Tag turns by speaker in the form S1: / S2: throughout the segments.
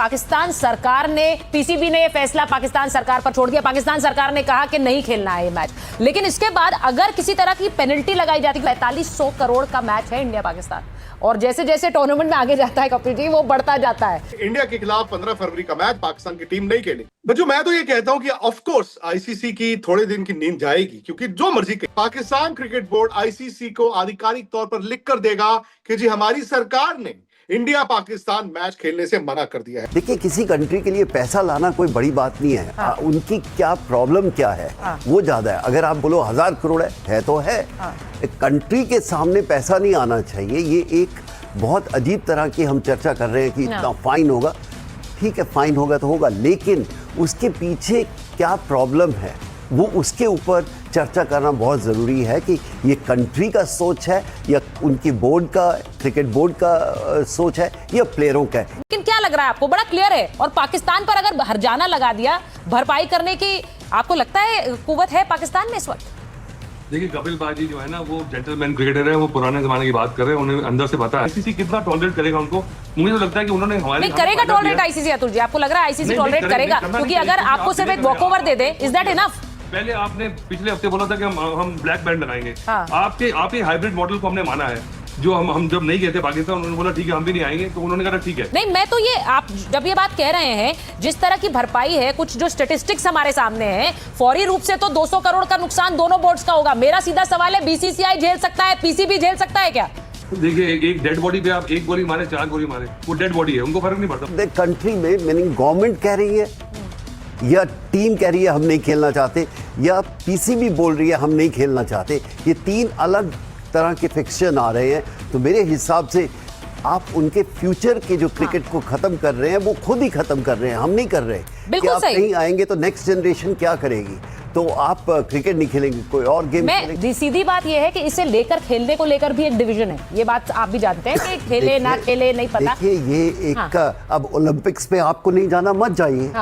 S1: पाकिस्तान सरकार ने, पीसीबी ने ये फैसला पाकिस्तान सरकार पर छोड़ दिया। पाकिस्तान सरकार ने कहा कि नहीं खेलना है ये मैच, लेकिन इसके बाद अगर किसी तरह की पेनल्टी लगाई जाती, 4500 करोड़ का मैच है इंडिया पाकिस्तान, और जैसे जैसे टूर्नामेंट में आगे जाता है कपिल जी, वो बढ़ता जाता है।
S2: इंडिया के खिलाफ 15 फरवरी का मैच पाकिस्तान की टीम नहीं खेली। बच्चों, मैं तो ये कहता हूं कि ऑफ कोर्स आईसीसी की थोड़े दिन की नींद जाएगी, क्योंकि जो मर्जी के पाकिस्तान क्रिकेट बोर्ड आईसीसी को आधिकारिक तौर पर लिख कर देगा कि जी हमारी सरकार ने इंडिया पाकिस्तान मैच खेलने से मना कर दिया है।
S3: देखिए, किसी कंट्री के लिए पैसा लाना कोई बड़ी बात नहीं है।
S1: हाँ।
S3: उनकी क्या प्रॉब्लम क्या है,
S1: हाँ।
S3: वो ज्यादा है। अगर आप बोलो 1000 करोड़ है तो है।
S1: हाँ।
S3: एक कंट्री के सामने पैसा नहीं आना चाहिए। ये एक बहुत अजीब तरह की हम चर्चा कर रहे हैं कि इतना फाइन होगा। ठीक है, फाइन होगा तो होगा, लेकिन उसके पीछे क्या प्रॉब्लम है वो उसके ऊपर चर्चा करना बहुत ज़रूरी है कि ये कंट्री का सोच है या उनकी बोर्ड का, क्रिकेट बोर्ड का सोच है या प्लेयरों का है।
S1: लेकिन क्या लग रहा है आपको, बड़ा क्लियर है, और पाकिस्तान पर अगर हर्जाना लगा दिया, भरपाई करने की आपको लगता है कुव्वत है पाकिस्तान में इस वक्त?
S4: देखिए, कपिल बाजी जो है ना, वो जेंटलमैन क्रिकेटर है, वो पुराने जमाने की बात कर रहे हैं, उन्हें अंदर से पता है आईसीसी कितना टॉलरेट करेगा उनको। मुझे तो लगता है कि उन्होंने हमारे
S1: नहीं करेगा टॉलरेट आईसीसी। अतुल जी, आपको लग रहा है आईसीसी टॉलरेट करेगा? क्योंकि अगर आपको सिर्फ एक walkover they they, is that enough?
S4: पहले आपने पिछले हफ्ते बोला था कि हम ब्लैक बैंड लगाएंगे।
S1: हाँ।
S4: आपके हाइब्रिड मॉडल को हमने माना है। जो हम जब नहीं गए थे पाकिस्तान, उन्होंने बोला ठीक है हम भी नहीं आएंगे, तो उन्होंने कहा ठीक है।
S1: नहीं, मैं तो ये, आप जब ये बात कह रहे हैं, जिस तरह की भरपाई है, कुछ जो स्टेटिस्टिक्स हमारे सामने हैं, फौरी रूप से तो 200 करोड़ का नुकसान दोनों बोर्ड्स का होगा। मेरा सीधा सवाल है, बीसीसीआई झेल सकता है, पीसीबी झेल सकता है क्या?
S4: देखिए, एक डेड बॉडी पे आप एक गोली मारे, 4 गोली मारे, वो डेड बॉडी है, उनको फर्क नहीं पड़ता।
S3: कंट्री में मीनिंग गवर्नमेंट कह रही है या टीम कह रही है हम नहीं खेलना चाहते, या पीसीबी बोल रही है हम नहीं खेलना चाहते। ये 3 अलग तरह के फिक्शन आ रहे हैं। तो मेरे हिसाब से आप उनके फ्यूचर के जो क्रिकेट को खत्म कर रहे हैं वो खुद ही खत्म कर रहे हैं, हम नहीं कर रहे।
S1: बिल्कुल
S3: कि आप
S1: सही।
S3: नहीं आएंगे तो नेक्स्ट जनरेशन क्या करेगी? तो आप क्रिकेट नहीं खेलेंगे, कोई और गेम खेलेंगे।
S1: सीधी बात यह है कि इसे लेकर, खेलने को लेकर भी एक डिवीजन है। ये बात आप भी जानते हैं कि खेले ना खेले नहीं पता।
S3: देखिए, ये एक अब ओलंपिक्स में आपको नहीं जाना, मत जाइए।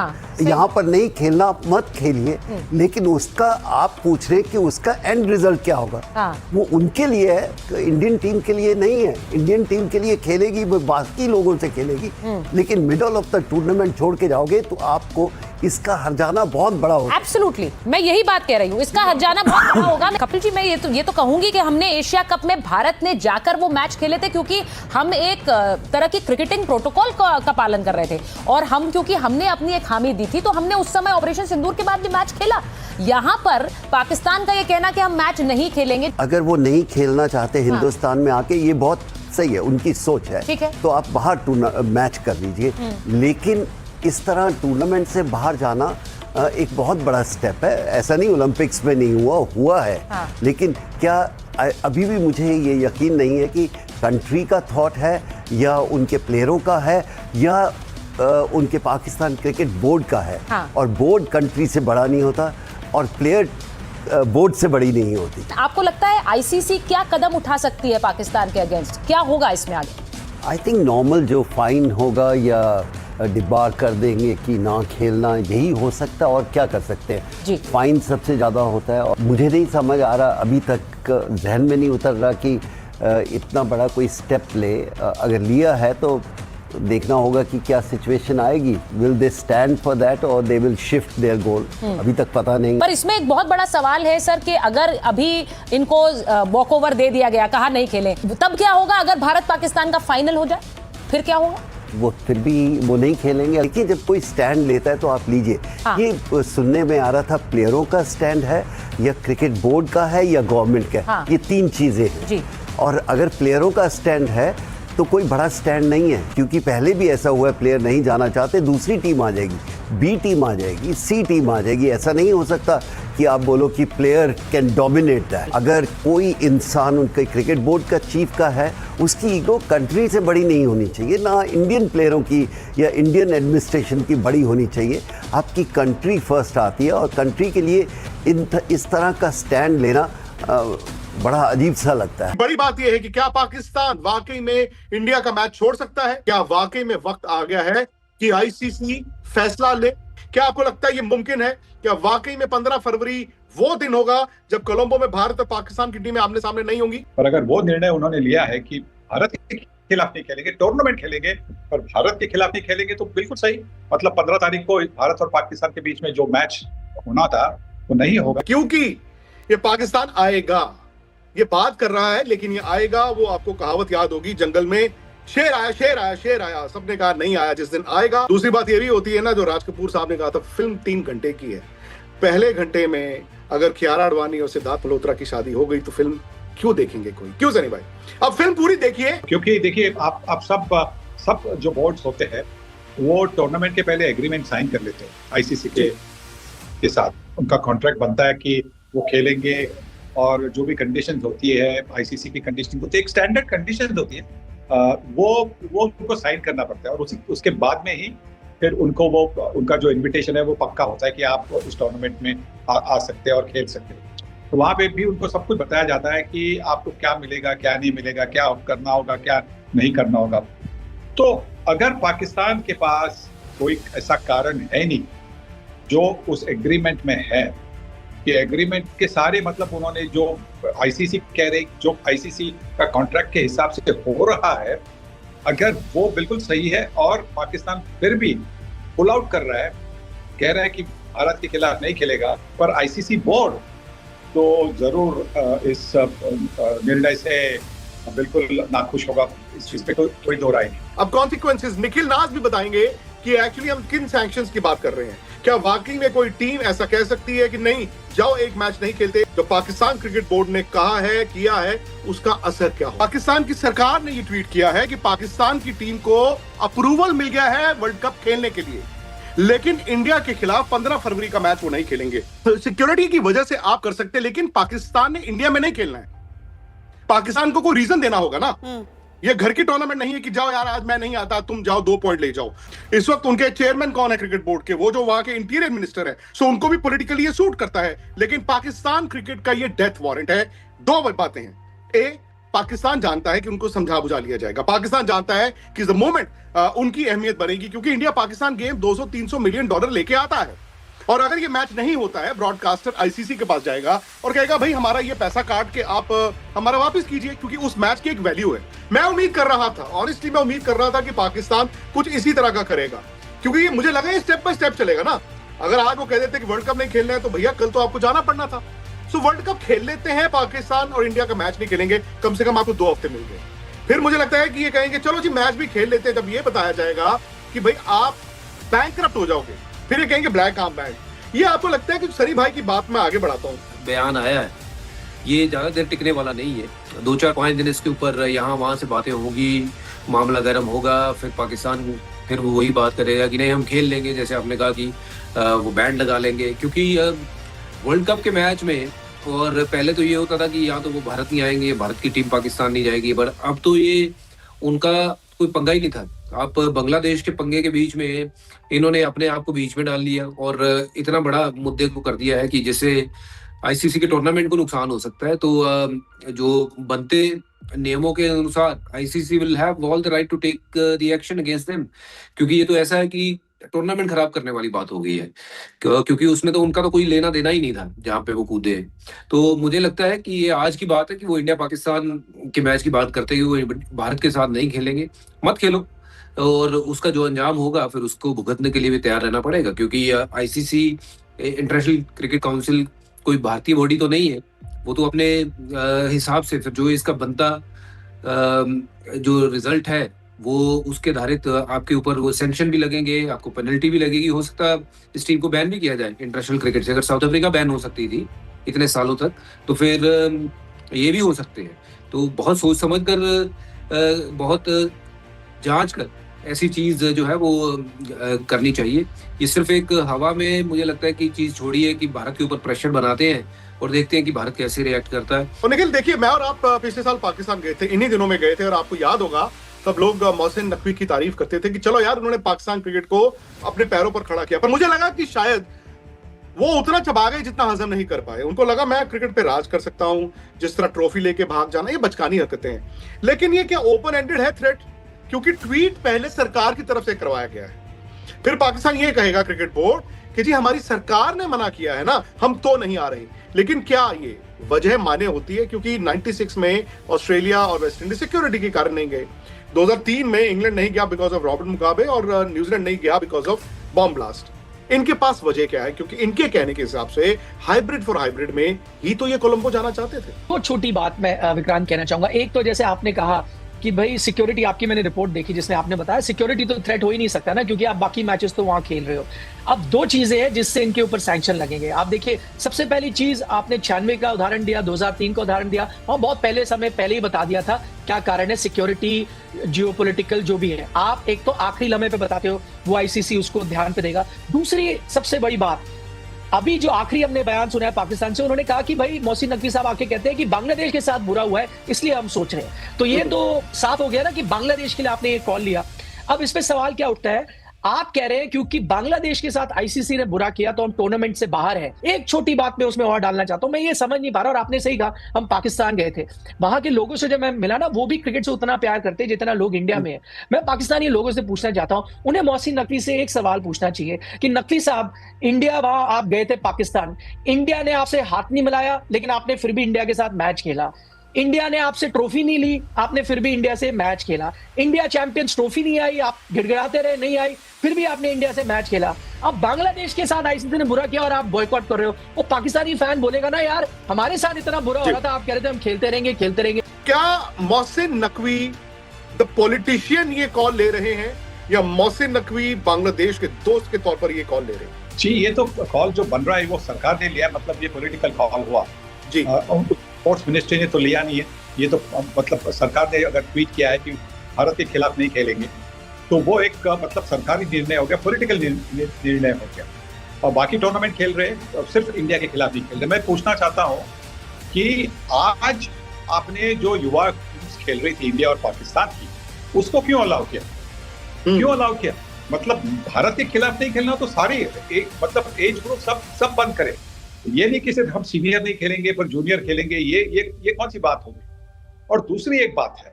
S3: यहाँ पर नहीं खेलना, मत खेलिए, लेकिन उसका आप पूछ रहे कि उसका एंड रिजल्ट क्या होगा। वो उनके लिए है, इंडियन टीम के लिए नहीं है। इंडियन टीम के लिए खेलेगी, वो बाकी लोगों से खेलेगी, लेकिन मिडल ऑफ द टूर्नामेंट छोड़ के जाओगे तो आपको इसका हर्जाना बहुत बड़ा होगा।
S1: एब्सोल्युटली, मैं यही बात कह रही हूँ, इसका हर्जाना बहुत बड़ा होगा। कपिल जी, मैं ये तो कहूंगी कि हमने एशिया कप में भारत ने जाकर वो मैच खेले थे क्योंकि हम एक तरह की क्रिकेटिंग प्रोटोकॉल का पालन कर रहे थे, और हम क्योंकि हमने अपनी एक हामी दी थी, तो हमने उस समय ऑपरेशन सिंदूर के बाद भी मैच खेला। यहाँ पर पाकिस्तान का ये कहना कि हम मैच नहीं खेलेंगे,
S3: अगर वो नहीं खेलना चाहते हिंदुस्तान में आके, ये बहुत सही है, उनकी सोच है,
S1: ठीक है,
S3: तो आप बाहर मैच कर लीजिए। लेकिन इस तरह टूर्नामेंट से बाहर जाना एक बहुत बड़ा स्टेप है। ऐसा नहीं ओलंपिक्स में नहीं हुआ है। लेकिन क्या अभी भी मुझे ये यकीन नहीं है कि कंट्री का थॉट है या उनके प्लेयरों का है या उनके पाकिस्तान क्रिकेट बोर्ड का है। और बोर्ड कंट्री से बड़ा नहीं होता और प्लेयर बोर्ड से बड़ी नहीं होती।
S1: आपको लगता है आईसीसी क्या कदम उठा सकती है पाकिस्तान के अगेंस्ट? क्या होगा इसमें आगे?
S3: आई थिंक नॉर्मल जो फाइन होगा या डिबार कर देंगे कि ना खेलना, यही हो सकता है। और क्या कर सकते हैं
S1: जी।
S3: फाइन सबसे ज़्यादा होता है। और मुझे नहीं समझ आ रहा, अभी तक जहन में नहीं उतर रहा कि इतना बड़ा कोई स्टेप ले। अगर लिया है तो देखना होगा कि क्या सिचुएशन आएगी। Will they stand for that और they will shift their goal? अभी तक पता नहीं।
S1: पर इसमें एक बहुत बड़ा सवाल है सर कि अगर अभी इनको वॉकओवर दे दिया गया, कहा नहीं खेलें, तब क्या होगा? अगर भारत पाकिस्तान का फाइनल हो जाए फिर क्या होगा?
S3: वो फिर भी वो नहीं खेलेंगे। लेकिन जब कोई स्टैंड लेता है तो आप लीजिए। ये सुनने में आ रहा था प्लेयरों का स्टैंड है या क्रिकेट बोर्ड का है या गवर्नमेंट का। ये 3 चीजें हैं
S1: जी।
S3: और अगर प्लेयरों का स्टैंड है तो कोई बड़ा स्टैंड नहीं है, क्योंकि पहले भी ऐसा हुआ है, प्लेयर नहीं जाना चाहते, दूसरी टीम आ जाएगी, बी टीम आ जाएगी, सी टीम आ जाएगी। ऐसा नहीं हो सकता कि आप बोलो कि प्लेयर कैन डोमिनेट दैट। अगर कोई इंसान उनके क्रिकेट बोर्ड का चीफ का है, उसकी ईगो कंट्री से बड़ी नहीं होनी चाहिए, ना इंडियन प्लेयरों की या इंडियन एडमिनिस्ट्रेशन की बड़ी होनी चाहिए। आपकी कंट्री फर्स्ट आती है और कंट्री के लिए इस तरह का स्टैंड लेना बड़ा अजीब सा लगता है।
S2: बड़ी बात यह है कि क्या पाकिस्तान वाकई में इंडिया का मैच छोड़ सकता है? क्या वाकई में वक्त आ गया है कि आईसीसी फैसला ले? क्या आपको लगता है ये मुमकिन है? क्या वाकई में 15 फरवरी वो दिन होगा जब कोलंबो में भारत और पाकिस्तान की टीमें आमने सामने नहीं होंगी?
S5: पर अगर वो निर्णय उन्होंने लिया है कि भारत खिलाफ नहीं खेलेंगे, टूर्नामेंट खेलेंगे और भारत के खिलाफ नहीं खेलेंगे। तो बिल्कुल सही, मतलब 15 तारीख को भारत और पाकिस्तान के बीच में जो मैच होना था वो नहीं होगा,
S2: क्योंकि ये पाकिस्तान आएगा, ये बात कर रहा है लेकिन ये आएगा। वो आपको कहावत याद होगी, जंगल में शेर आया शेर आया शेर आया, सबने कहा नहीं आया, जिस दिन आएगा। दूसरी बात ये भी होती है ना, जो राज कपूर साहब ने कहा था, फिल्म 3 घंटे की है। पहले घंटे में अगर कियारा आडवाणी और सिद्धार्थ मल्होत्रा की शादी हो गई तो फिल्म क्यों देखेंगे कोई? क्यों सनी भाई? अब फिल्म पूरी देखिए।
S5: क्योंकि देखिए आप सब जो बोर्ड्स होते हैं वो टूर्नामेंट के पहले एग्रीमेंट साइन कर लेते हैं आईसीसी के साथ। उनका कॉन्ट्रैक्ट बनता है कि वो खेलेंगे और जो भी कंडीशंस होती है आईसीसी की कंडीशन होती है, एक स्टैंडर्ड कंडीशंस होती है, वो उनको साइन करना पड़ता है और उसके बाद में ही फिर उनको वो उनका जो इनविटेशन है वो पक्का होता है कि आप उस टूर्नामेंट में आ सकते हैं और खेल सकते हैं। तो वहाँ पे भी उनको सब कुछ बताया जाता है कि आपको क्या मिलेगा, क्या नहीं मिलेगा, क्या करना होगा, क्या नहीं करना होगा। तो अगर पाकिस्तान के पास कोई ऐसा कारण है नहीं जो उस एग्रीमेंट में है, कि एग्रीमेंट के सारे मतलब उन्होंने जो आईसीसी कह रहे, जो आईसीसी का कॉन्ट्रैक्ट के हिसाब से हो रहा है, अगर वो बिल्कुल सही है और पाकिस्तान फिर भी पुल आउट कर रहा है, कह रहा है कि भारत के खिलाफ नहीं खेलेगा, पर आईसीसी बोर्ड तो जरूर इस निर्णय से बिल्कुल नाखुश होगा, इस चीज पे कोई दो राय नहीं।
S2: अब कॉन्सिक्वेंसेस निखिल नाज भी बताएंगे कि एक्चुअली हम किन सैंक्शंस की बात कर रहे हैं। क्या वाकई में कोई टीम ऐसा कह सकती है कि नहीं जाओ एक मैच नहीं खेलते? जो पाकिस्तान क्रिकेट बोर्ड ने कहा है, किया है, उसका असर क्या हो? पाकिस्तान की सरकार ने ये ट्वीट किया है कि पाकिस्तान की टीम को अप्रूवल मिल गया है वर्ल्ड कप खेलने के लिए, लेकिन इंडिया के खिलाफ 15 फरवरी का मैच वो नहीं खेलेंगे। सिक्योरिटी की वजह से आप कर सकते हैं, लेकिन पाकिस्तान ने इंडिया में नहीं खेलना है। पाकिस्तान को कोई रीजन देना होगा ना। ये घर की टूर्नामेंट नहीं है कि जाओ यार आज मैं नहीं आता, तुम जाओ 2 पॉइंट ले जाओ। इस वक्त उनके चेयरमैन कौन है क्रिकेट बोर्ड के? वो जो वहां के इंटीरियर मिनिस्टर है। सो उनको भी पॉलिटिकली ये सूट करता है, लेकिन पाकिस्तान क्रिकेट का ये डेथ वारंट है। 2 बातें हैं। ए, पाकिस्तान जानता है कि उनको समझा बुझा लिया जाएगा। पाकिस्तान जानता है कि द मोमेंट उनकी अहमियत बढ़ेगी, क्योंकि इंडिया पाकिस्तान गेम $200-300 मिलियन लेके आता है। और अगर ये मैच नहीं होता है, ब्रॉडकास्टर आईसीसी के पास जाएगा और कहेगा भाई हमारा ये पैसा काट के आप हमारा वापस कीजिए, क्योंकि उस मैच की एक वैल्यू है। मैं उम्मीद कर रहा था, ऑनेस्टली मैं उम्मीद कर रहा था कि पाकिस्तान कुछ इसी तरह का करेगा, क्योंकि ये मुझे लगा ये स्टेप बाय स्टेप चलेगा ना। अगर आज वो कह देते कि वर्ल्ड कप नहीं खेलना है तो भैया कल तो आपको जाना पड़ना था। सो वर्ल्ड कप खेल लेते हैं, पाकिस्तान और इंडिया का मैच नहीं खेलेंगे, कम से कम आपको 2 हफ्ते मिल गए। फिर मुझे लगता है कि ये कहेंगे चलो जी मैच भी खेल लेते हैं। जब ये बताया जाएगा कि भाई आप बैंकरप्ट हो जाओगे, फिर ये कहेंगे ब्लैक आर्म बैंड। ये आपको लगता है कि सनी भाई की बात मैं आगे बढ़ाता हूँ।
S6: बयान आया है, ये ज्यादा देर टिकने वाला नहीं है। 2-4-5 दिन इसके ऊपर यहाँ वहाँ से बातें होगी, मामला गर्म होगा, फिर पाकिस्तान फिर वो वही बात करेगा कि नहीं हम खेल लेंगे, जैसे आपने कहा कि वो बैंड लगा लेंगे। क्योंकि वर्ल्ड कप के मैच में और पहले तो ये होता था कि या तो वो भारत नहीं आएंगे, भारत की टीम पाकिस्तान नहीं जाएगी, पर अब तो ये उनका कोई पंगा ही नहीं था। आप बांग्लादेश के पंगे के बीच में इन्होंने अपने आप को बीच में डाल लिया और इतना बड़ा मुद्दे को कर दिया है कि जिससे आईसीसी के टूर्नामेंट को नुकसान हो सकता है। तो जो बनते नियमों के अनुसार ICC will have all the right to take the action against them, क्योंकि ये तो ऐसा है कि टूर्नामेंट खराब करने वाली बात हो गई है, क्योंकि उसमें तो उनका तो कोई लेना देना ही नहीं था जहाँ पे वो कूदे। तो मुझे लगता है कि ये आज की बात है कि वो इंडिया पाकिस्तान के मैच की बात करते हुए भारत के साथ नहीं खेलेंगे। मत खेलो, और उसका जो अंजाम होगा फिर उसको भुगतने के लिए भी तैयार रहना पड़ेगा, क्योंकि आईसीसी इंटरनेशनल क्रिकेट काउंसिल कोई भारतीय बॉडी तो नहीं है। वो तो अपने हिसाब से फिर जो इसका बनता जो रिजल्ट है वो उसके आधारित आपके ऊपर वो सैंक्शन भी लगेंगे, आपको पेनल्टी भी लगेगी। हो सकता है इस टीम को बैन भी किया जाए इंटरनेशनल क्रिकेट से। अगर साउथ अफ्रीका बैन हो सकती थी इतने सालों तक, तो फिर ये भी हो सकते हैं। तो बहुत सोच समझ कर, बहुत जांच कर ऐसी चीज जो है वो करनी चाहिए। ये सिर्फ एक हवा में मुझे लगता है कि चीज छोड़ी है कि भारत के ऊपर प्रेशर बनाते हैं और देखते हैं कि भारत कैसे रिएक्ट करता है।
S2: और निखिल देखिए, मैं और आप पिछले साल पाकिस्तान गए थे, इन्हीं दिनों में गए थे, और आपको याद होगा सब लोग मोहसिन नकवी की तारीफ करते थे कि चलो यार उन्होंने पाकिस्तान क्रिकेट को अपने पैरों पर खड़ा किया। पर मुझे लगा कि शायद वो उतना चबा गए जितना हजम नहीं कर पाए। उनको लगा मैं क्रिकेट पे राज कर सकता हूं, जिस तरह ट्रॉफी लेके भाग जाना, ये बचकानी हरकतें हैं। लेकिन ये क्या ओपन एंडेड है थ्रेट? क्योंकि ट्वीट पहले सरकार की तरफ से करवाया गया है, फिर पाकिस्तान ये कहेगा क्रिकेट बोर्ड कि जी हमारी सरकार ने मना किया है ना, हम तो नहीं आ रहे। लेकिन क्या ये वजह माने होती है? क्योंकि 96 में ऑस्ट्रेलिया और वेस्ट इंडीज सिक्योरिटी के कारण नहीं गए। 2003 में इंग्लैंड नहीं गया बिकॉज ऑफ रॉबर्ट मुगाबे और न्यूजीलैंड नहीं गया बिकॉज ऑफ बॉम्ब ब्लास्ट। इनके पास वजह क्या है? क्योंकि इनके कहने के हिसाब से हाइब्रिड फॉर हाइब्रिड में ही तो ये कोलंबो जाना चाहते थे।
S7: वो छोटी बात मैं विक्रांत कहना चाहूंगा। एक तो जैसे आपने कहा कि भाई सिक्योरिटी, आपकी मैंने रिपोर्ट देखी जिसमें आपने बताया सिक्योरिटी तो थ्रेट हो ही नहीं सकता ना, क्योंकि आप बाकी मैचेस तो वहां खेल रहे हो। अब दो चीजें हैं जिससे इनके ऊपर सैंक्शन लगेंगे। आप देखिए, सबसे पहली चीज आपने 96 का उदाहरण दिया, 2003 का उदाहरण दिया, और बहुत समय पहले ही बता दिया था क्या कारण है, सिक्योरिटी, जियोपॉलिटिकल जो भी है। आप एक तो आखिरी लम्हे पे बताते हो, वो आईसीसी उसको ध्यान पे देगा। दूसरी सबसे बड़ी बात, अभी जो आखिरी हमने बयान सुना है पाकिस्तान से, उन्होंने कहा कि भाई मोहसिन नकवी साहब आके कहते हैं कि बांग्लादेश के साथ बुरा हुआ है इसलिए हम सोच रहे हैं। तो ये तो साफ हो गया ना कि बांग्लादेश के लिए आपने ये कॉल लिया। अब इस पे सवाल क्या उठता है, आप कह रहे हैं क्योंकि बांग्लादेश के साथ आईसीसी ने बुरा किया तो हम टूर्नामेंट से बाहर हैं। एक छोटी बात मैं उसमें और डालना चाहता हूं, मैं ये समझ नहीं पा रहा, और आपने सही कहा, हम पाकिस्तान गए थे, वहां के लोगों से जब मैं मिला ना, वो भी क्रिकेट से उतना प्यार करते हैं जितना लोग इंडिया में है। मैं पाकिस्तानी लोगों से पूछना चाहता हूं, उन्हें मोहसिन नकवी से एक सवाल पूछना चाहिए कि नकवी साहब, इंडिया, वहां आप गए थे पाकिस्तान, इंडिया ने आपसे हाथ नहीं मिलाया लेकिन आपने फिर भी इंडिया के साथ मैच खेला। इंडिया ने आपसे ट्रॉफी नहीं ली, आपने फिर भी इंडिया से मैच खेला। इंडिया चैंपियंस ट्रॉफी नहीं आई, आप गिड़गिड़ाते रहे, नहीं आई, फिर भी आपने इंडिया से मैच खेला। अब बांग्लादेश के साथ आईसीसी ने बुरा किया और आप बॉयकॉट कर रहे हो, वो पाकिस्तानी फैन बोलेगा ना, यार हमारे साथ इतना बुरा हो रहा था, आप कह रहे थे हम खेलते रहेंगे।
S2: क्या मोहसिन नकवी द पॉलिटिशियन ये कॉल ले रहे हैं, या मोहसिन नकवी बांग्लादेश के दोस्त के तौर पर ये कॉल ले रहे हैं?
S5: जी, ये तो कॉल जो बन रहा है वो सरकार ने लिया, मतलब ये पॉलिटिकल कॉल हुआ
S2: जी।
S5: स्पोर्ट्स मिनिस्ट्री ने तो लिया नहीं है, ये तो मतलब सरकार ने अगर ट्वीट किया है कि भारत के खिलाफ नहीं खेलेंगे, तो वो एक मतलब सरकारी निर्णय हो गया, पॉलिटिकल निर्णय हो गया। और बाकी टूर्नामेंट खेल रहे हैं, सिर्फ इंडिया के खिलाफ नहीं खेल रहे। मैं पूछना चाहता हूँ कि आज आपने जो युवा खेल रही थी इंडिया और पाकिस्तान की, उसको क्यों अलाउ किया? क्यों अलाउ किया? मतलब भारत के खिलाफ नहीं खेलना तो सारे मतलब एज ग्रुप सब बंद करे। ये नहीं कि सिर्फ हम सीनियर नहीं खेलेंगे पर जूनियर खेलेंगे, ये कौन सी बात होगी? और दूसरी एक बात है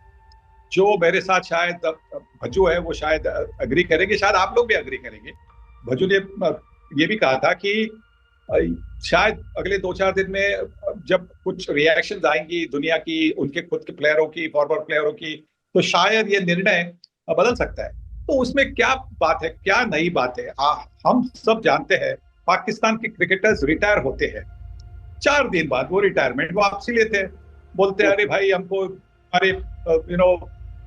S5: जो मेरे साथ शायद भज्जू है, वो शायद अग्री करेंगे, शायद आप लोग भी अग्री करेंगे। भज्जू ने ये भी कहा था कि शायद अगले 2-4 दिन में जब कुछ रिएक्शंस आएंगी दुनिया की, उनके खुद के प्लेयरों की, फॉरवर्ड प्लेयरों की, तो शायद ये निर्णय बदल सकता है। तो उसमें क्या बात है, क्या नई बात है? हम सब जानते हैं पाकिस्तान के क्रिकेटर्स रिटायर होते हैं, 4 दिन बाद वो रिटायरमेंट वापसी लेते हैं, बोलते हैं अरे भाई हमको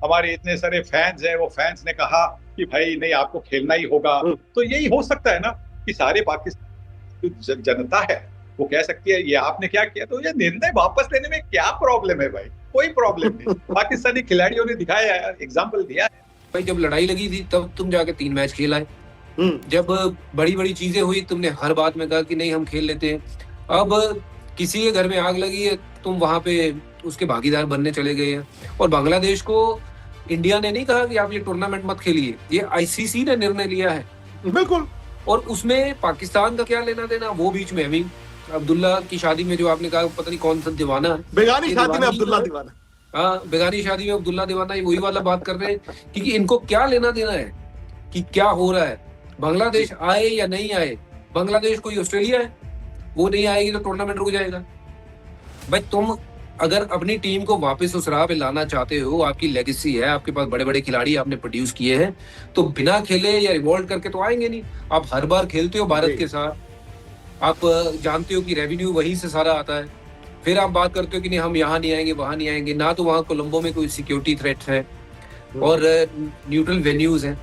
S5: हमारे इतने सारे फैंस हैं, वो फैंस ने कहा कि भाई नहीं आपको खेलना ही होगा। तो यही हो सकता है ना कि सारे पाकिस्तान की जनता है वो कह सकती है ये आपने क्या किया, तो ये निर्णय वापस लेने में क्या प्रॉब्लम है भाई? कोई प्रॉब्लम नहीं। पाकिस्तानी खिलाड़ियों ने दिखाया है, एग्जाम्पल दिया है।
S6: भाई जब लड़ाई लगी थी तब तुम जाके 3 मैच खेलाए, जब बड़ी चीजें हुई तुमने हर बात में कहा कि नहीं हम खेल लेते हैं। अब किसी के घर में आग लगी है, तुम वहां पे उसके भागीदार बनने चले गए हैं। और बांग्लादेश को इंडिया ने नहीं कहा कि आप ये टूर्नामेंट मत खेलिए, ये आईसीसी ने निर्णय लिया है।
S2: बिल्कुल।
S6: और उसमें पाकिस्तान का क्या लेना देना? वो बीच में अभी अब्दुल्ला की शादी में जो आपने कहा पता नहीं कौन सा दीवाना है,
S2: बेगानी शादी में अब्दुल्ला दीवाना।
S6: हाँ, बेगानी शादी में अब्दुल्ला दीवाना, वही वाला बात कर रहे हैं क्योंकि इनको क्या लेना देना है कि क्या हो रहा है। बांग्लादेश आए या नहीं आए, बांग्लादेश कोई ऑस्ट्रेलिया है, वो नहीं आएगी तो टूर्नामेंट रुक जाएगा। भाई तुम अगर अपनी टीम को वापस उस राह पे लाना चाहते हो, आपकी लेगेसी है, आपके पास बड़े खिलाड़ी आपने प्रोड्यूस किए हैं, तो बिना खेले या रिवॉल्ट करके तो आएंगे नहीं। आप हर बार खेलते हो भारत के साथ, आप जानते हो कि रेवेन्यू वहीं से सारा आता है, फिर आप बात करते हो कि नहीं हम यहाँ नहीं आएंगे, वहां नहीं आएंगे। ना तो वहां कोलंबो में कोई सिक्योरिटी थ्रेट है और न्यूट्रल वेन्यूज हैं।